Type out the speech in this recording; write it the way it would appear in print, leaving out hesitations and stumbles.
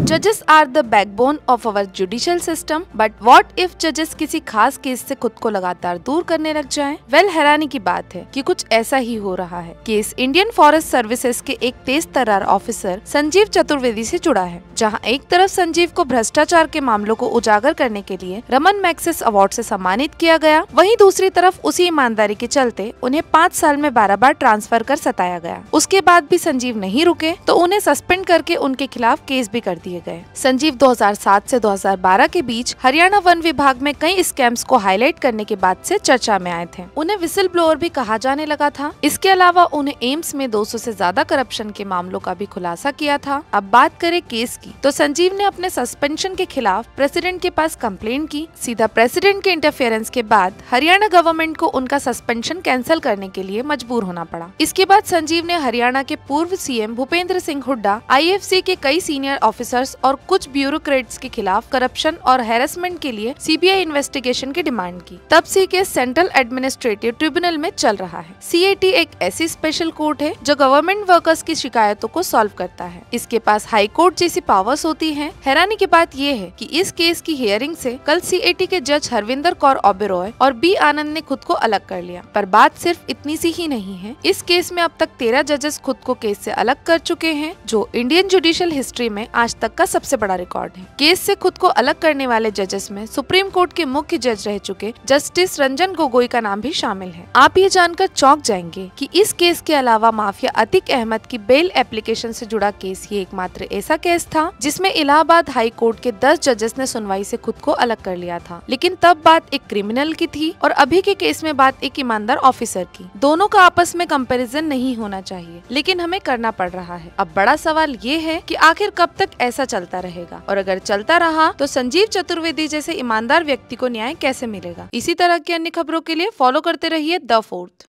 जजेस are the backbone of our judicial system, but what if जजेस किसी खास केस से खुद को लगातार दूर करने लग जाएं? हैरानी की बात है कि कुछ ऐसा ही हो रहा है। केस इंडियन फॉरेस्ट सर्विसेज के एक तेज तर्रार ऑफिसर संजीव चतुर्वेदी से जुड़ा है, जहां एक तरफ संजीव को भ्रष्टाचार के मामलों को उजागर करने के लिए रमन मैग्सेसे अवार्ड से सम्मानित किया गया, वहीं दूसरी तरफ उसी ईमानदारी के चलते उन्हें 5 साल में 12 बार ट्रांसफर कर सताया गया। उसके बाद भी संजीव नहीं रुके तो उन्हें सस्पेंड करके उनके खिलाफ केस भी कर दिए गए। संजीव 2007 से 2012 के बीच हरियाणा वन विभाग में कई स्कैम्स को हाईलाइट करने के बाद से चर्चा में आए थे। उन्हें विसिल ब्लोअर भी कहा जाने लगा था। इसके अलावा उन्हें एम्स में 200 से ज्यादा करप्शन के मामलों का भी खुलासा किया था। अब बात करें केस की, तो संजीव ने अपने सस्पेंशन के खिलाफ प्रेसिडेंट के पास कंप्लेंट की। सीधा प्रेसिडेंट के इंटरफेरेंस के बाद हरियाणा गवर्नमेंट को उनका सस्पेंशन कैंसिल करने के लिए मजबूर होना पड़ा। इसके बाद संजीव ने हरियाणा के पूर्व सीएम भूपेंद्र सिंह हुड्डा, IFC के कई सीनियर ऑफिसर्स और कुछ ब्यूरोक्रेट्स के खिलाफ करप्शन और हैरेसमेंट के लिए CBI इन्वेस्टिगेशन की डिमांड की। तब से केस सेंट्रल एडमिनिस्ट्रेटिव ट्रिब्यूनल में चल रहा है। CAT एक ऐसी स्पेशल कोर्ट है जो गवर्नमेंट वर्कर्स की शिकायतों को सॉल्व करता है। इसके पास हाई कोर्ट जैसी पावर्स होती हैं। हैरानी की बात ये है कि इस केस की हियरिंग से कल CAT के जज हरविंदर कौर ओबेरॉय और B आनंद ने खुद को अलग कर लिया। पर बात सिर्फ इतनी सी ही नहीं है। इस केस में अब तक 13 जजेस खुद को केस से अलग कर चुके हैं, जो इंडियन जुडिशियल हिस्ट्री में आज तक का सबसे बड़ा रिकॉर्ड है। केस से खुद को अलग करने वाले जजेस में सुप्रीम कोर्ट के मुख्य जज रह चुके जस्टिस रंजन गोगोई का नाम भी शामिल है। आप ये जानकर चौंक जाएंगे कि इस केस के अलावा माफिया अतीक अहमद की बेल एप्लीकेशन से जुड़ा केस ये एकमात्र ऐसा केस था जिसमें इलाहाबाद हाई कोर्ट के 10 जजेस ने सुनवाई से खुद को अलग कर लिया था। लेकिन तब बात एक क्रिमिनल की थी और अभी के केस में बात एक ईमानदार ऑफिसर की। दोनों का आपस में कंपैरिजन नहीं होना चाहिए, लेकिन हमें करना पड़ रहा है। अब बड़ा सवाल ये है कि आखिर कब तक ऐसा चलता रहेगा, और अगर चलता रहा तो संजीव चतुर्वेदी जैसे ईमानदार व्यक्ति को न्याय कैसे मिलेगा। इसी तरह की अन्य खबरों के लिए फॉलो करते रहिए द फोर्थ।